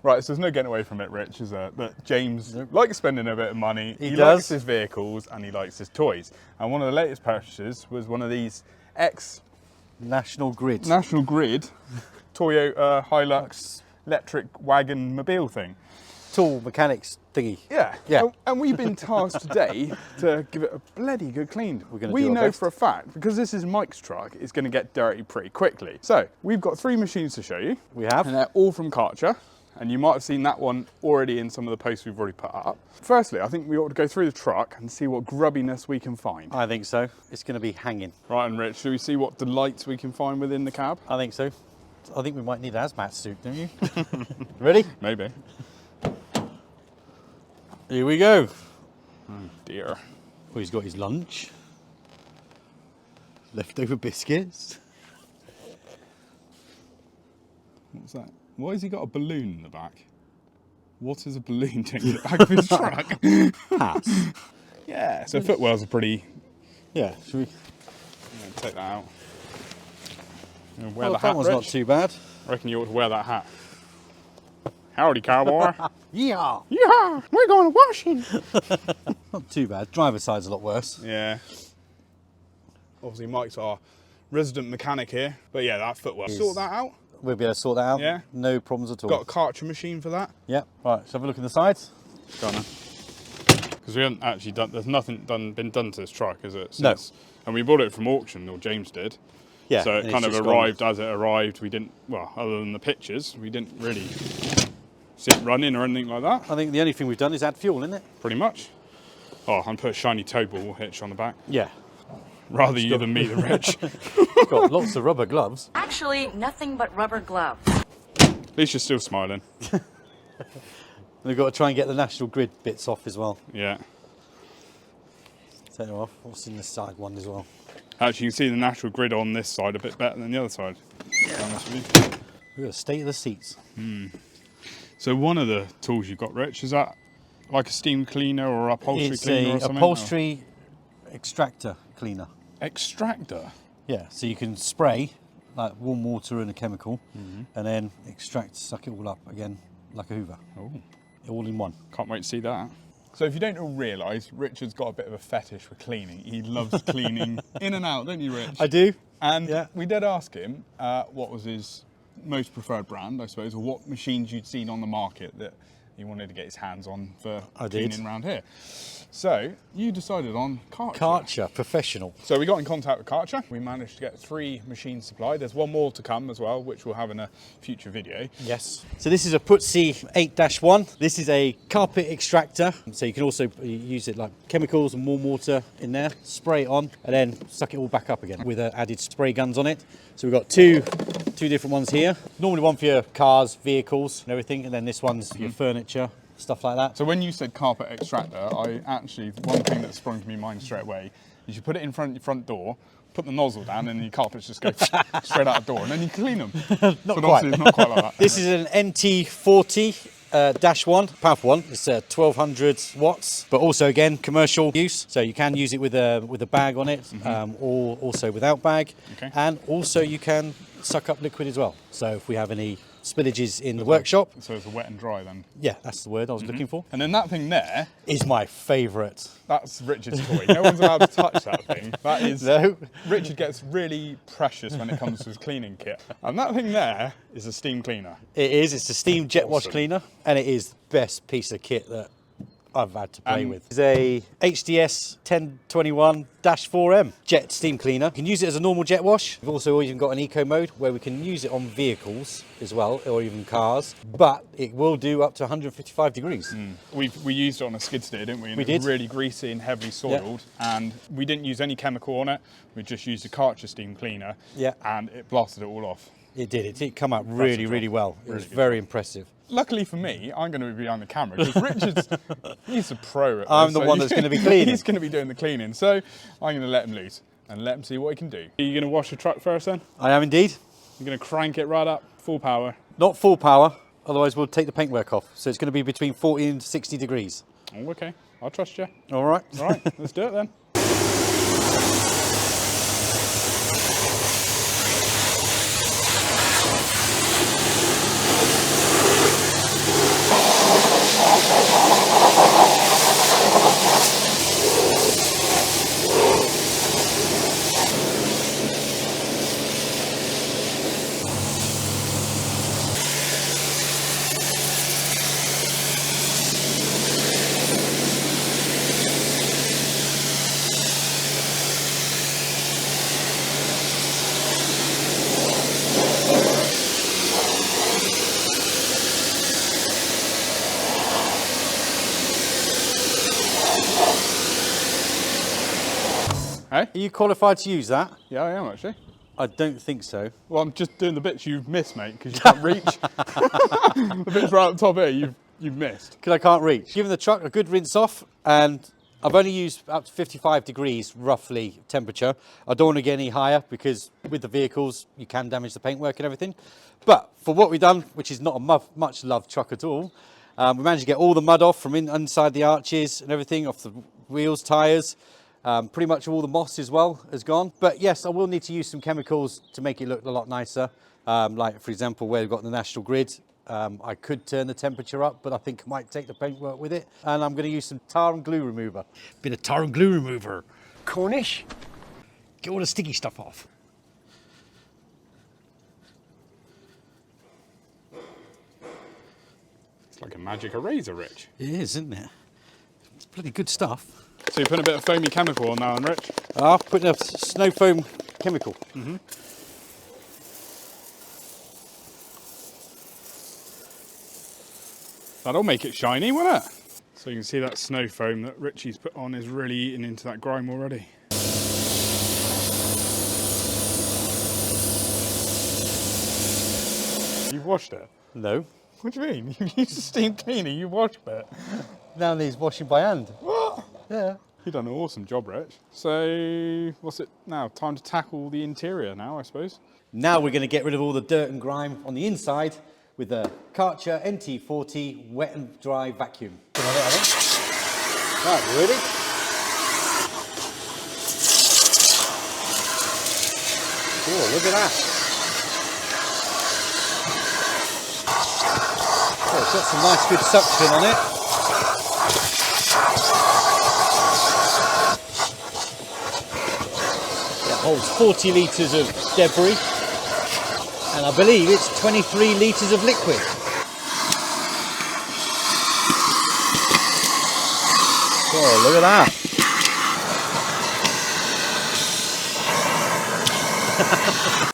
Right, so there's no getting away from it, Rich, is there? That James likes spending a bit of money. He likes his vehicles and he likes his toys. And one of the latest purchases was one of these National Grid Toyota Hilux electric wagon mobile thing. tool mechanics thingy. Yeah. And we've been tasked today to give it a bloody good clean. We know for a fact, because this is Mike's truck, it's going to get dirty pretty quickly. So we've got 3 machines to show you. We have. And they're all from Karcher. And you might have seen that one already in some of the posts we've already put up. Firstly, I think we ought to go through the truck and see what grubbiness we can find. I think so. It's going to be hanging. Right, and Rich, should we see what delights we can find within the cab? I think so. I think we might need an hazmat suit, don't you? Ready? Maybe. Here we go. Oh dear. Well, he's got his lunch. Leftover biscuits. What's that? Why has he got a balloon in the back? What is a balloon doing in the back of his truck? Hats. Yeah, so footwells are pretty... Yeah, should we... Yeah, take that out. Wear Well, the that hat, one's Rich. not too bad. I reckon you ought to wear that hat. Howdy, cowboy. Yeah. Yeah, we're going to washing. Not too bad. Driver's side's a lot worse. Yeah. Obviously, Mike's our resident mechanic here. But yeah, that footwell. Sort that out. We'll be able to sort that out. Yeah. No problems at all. Got a Karcher machine for that. Yeah. Right, let's have a look in the sides. Go on then. Because we haven't actually done, there's nothing been done to this truck, is it? No. And we bought it from auction, or James did. Yeah. So it kind of arrived as it arrived. We didn't, well, other than the pictures, we didn't really see it running or anything like that. I think the only thing we've done is add fuel, isn't it? Pretty much. Oh, and put a shiny tow ball hitch on the back. Yeah. Rather you than me, the Rich. It's got lots of rubber gloves. Actually, nothing but rubber gloves. At least you're still smiling. We've got to try and get the National Grid bits off as well. Yeah. Take them off. What's in the side one as well? Actually, you can see the National Grid on this side a bit better than the other side. Yeah. We've got a state of the seats. So one of the tools you've got, Rich, is that like a steam cleaner or upholstery cleaner or It's something? an upholstery extractor cleaner. Extractor? Yeah, so you can spray like warm water and a chemical and then extract, suck it all up again like a hoover. Oh. All in one. Can't wait to see that. So if you don't all realise, Richard's got a bit of a fetish for cleaning. He loves cleaning in and out, don't you, Rich? I do. And we did ask him what was his most preferred brand, I suppose, or what machines you'd seen on the market that he wanted to get his hands on for cleaning around here. So you decided on Karcher. Karcher Professional. So we got in contact with Karcher. We managed to get 3 machines supplied. There's one more to come as well, which we'll have in a future video. Yes. So this is a Puzzi 8-1. This is a carpet extractor. So you can also use it like chemicals and warm water in there, spray it on, and then suck it all back up again with added spray guns on it. So we've got two different ones here. Normally one for your cars, vehicles and everything, and then this one's for your furniture, stuff like that. So when you said carpet extractor, one thing that sprung to my mind straight away is you put it in front of your front door, put the nozzle down, and your carpets just go straight out the door, and then you clean them. Not but quite. It's not quite like that. This is an NT40 -1, powerful one. It's 1200 watts, but also again commercial use. So you can use it with a bag on it, or also without bag. Okay. And also you can suck up liquid as well. So if we have any spillages in the workshop. So it's a wet and dry then. Yeah, that's the word I was looking for. And then that thing there is my favourite. That's Richard's toy. No one's allowed to touch that thing. That is, no. Richard gets really precious when it comes to his cleaning kit. And that thing there is a steam cleaner. It is. It's a steam jet wash cleaner, and it is the best piece of kit that I've had to play with. It's a HDS 1021-4M jet steam cleaner. You can use it as a normal jet wash. We've also even got an eco mode where we can use it on vehicles as well, or even cars, but it will do up to 155 degrees. We used it on a skid steer, didn't we? And we it did. was really greasy and heavily soiled, and we didn't use any chemical on it. We just used a Karcher steam cleaner, and it blasted it all off. It did. It did come out really, really well. It was Really very impressive. Luckily for me, I'm going to be behind the camera because he's a pro at this. I'm the one that's going to be cleaning. He's going to be doing the cleaning, so I'm going to let him loose and let him see what he can do. Are you going to wash the truck first then? I am indeed. You're going to crank it right up, full power? Not full power, otherwise we'll take the paintwork off. So it's going to be between 40 and 60 degrees. Oh, okay. I'll trust you. All right. All right, let's do it then. Hey? Are you qualified to use that? Yeah, I am actually. I don't think so. Well, I'm just doing the bits you've missed, mate, because you can't reach. The bits right up top here, you've missed. Because I can't reach. Giving the truck a good rinse off, and I've only used up to 55 degrees roughly temperature. I don't want to get any higher because with the vehicles you can damage the paintwork and everything. But for what we've done, which is not a much loved truck at all, we managed to get all the mud off from inside the arches and everything, off the wheels, tyres. Pretty much all the moss as well has gone. But yes, I will need to use some chemicals to make it look a lot nicer. Like for example, where we've got the national grid, I could turn the temperature up, but I think I might take the paintwork with it. And I'm going to use some tar and glue remover. Bit of tar and glue remover. Cornish. Get all the sticky stuff off. It's like a magic eraser, Rich. It is, isn't it? It's bloody good stuff. So you're putting a bit of foamy chemical on now, and Rich? I've put a snow foam chemical. That'll make it shiny, won't it? So you can see that snow foam that Richie's put on is really eating into that grime already. You've washed it? No. What do you mean? You've used a steam cleaner, you washed it. Now needs washing by hand. What? Yeah. You've done an awesome job, Rich. So, what's it now? Time to tackle the interior now, I suppose. Now we're going to get rid of all the dirt and grime on the inside with the Karcher NT40 Wet and Dry Vacuum. Right, you ready? Oh, look at that. Oh, it's got some nice good suction on it. Holds 40 litres of debris, and I believe it's 23 litres of liquid. Oh, look at that.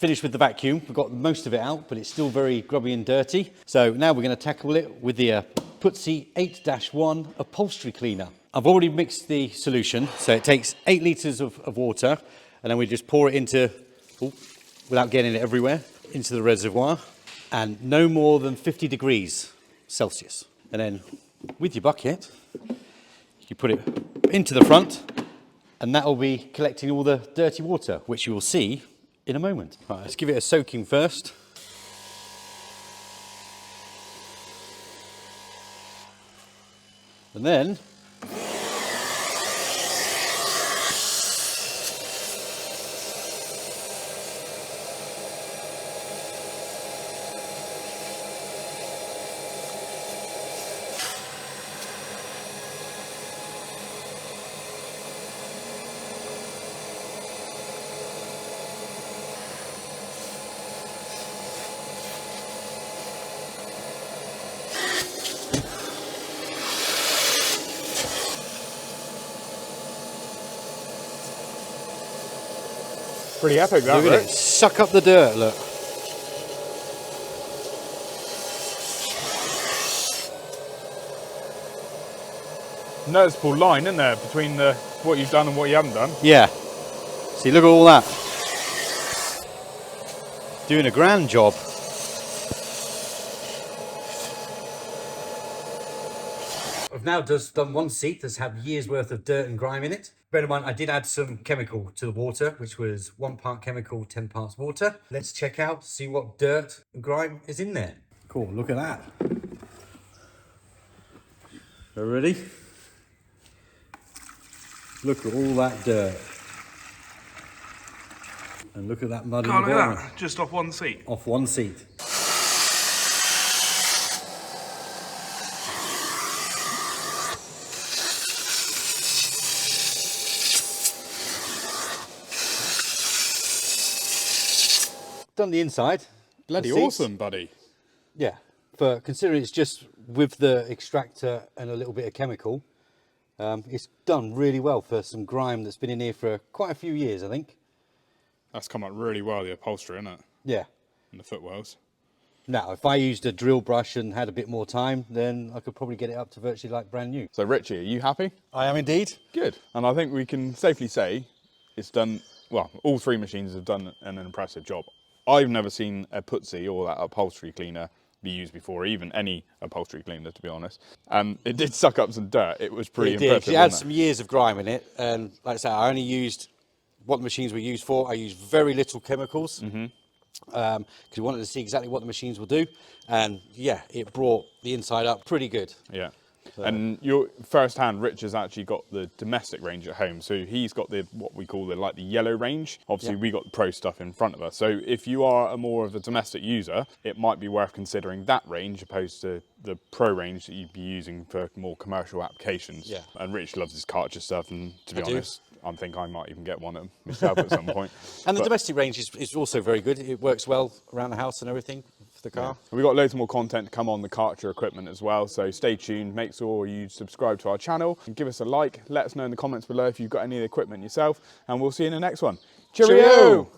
Finished with the vacuum. We've got most of it out, but it's still very grubby and dirty. So now we're going to tackle it with the Puzzi 8-1 Upholstery Cleaner. I've already mixed the solution, so it takes 8 litres of water, and then we just pour it into, without getting it everywhere, into the reservoir, and no more than 50 degrees Celsius. And then with your bucket, you put it into the front, and that will be collecting all the dirty water, which you will see in a moment. Right, let's give it a soaking first. And then Pretty epic, that, look at it, suck up the dirt, look. Noticeable line, isn't there, between what you've done and what you haven't done? Yeah. See, look at all that. Doing a grand job. I've now just done one seat that's had years worth of dirt and grime in it. Bear in mind, I did add some chemical to the water, which was 1 part chemical, 10 parts water. Let's check out, see what dirt and grime is in there. Cool, look at that. Are you ready? Look at all that dirt. And look at that mud in the bottom. Just off one seat. Off one seat. Done the inside. Bloody The seats. awesome, buddy. Yeah, for considering it's just with the extractor and a little bit of chemical, it's done really well for some grime that's been in here for quite a few years, I think. That's come up really well, the upholstery, isn't it? Yeah. And the footwells. Now, if I used a drill brush and had a bit more time, then I could probably get it up to virtually like brand new. So Richie, are you happy? I am indeed. Good. And I think we can safely say it's done, well, all three machines have done an impressive job. I've never seen a Puzzi or that upholstery cleaner be used before, even any upholstery cleaner, to be honest. It did suck up some dirt. It was pretty impressive. It had some years of grime in it, and like I say, I only used what the machines were used for. I used very little chemicals because we wanted to see exactly what the machines will do, and yeah, it brought the inside up pretty good. Yeah. And your firsthand, Rich has actually got the domestic range at home. So he's got what we call the yellow range. Obviously, we got the pro stuff in front of us. So if you are more of a domestic user, it might be worth considering that range opposed to the pro range that you'd be using for more commercial applications. Yeah. And Rich loves his Karcher stuff, and to be honest, I think I might even get one myself at some point. And the domestic range is also very good. It works well around the house and everything for the car. Yeah. We've got loads more content to come on the Karcher equipment as well, so stay tuned. Make sure you subscribe to our channel and give us a like. Let us know in the comments below if you've got any of the equipment yourself, and we'll see you in the next one. Cheerio!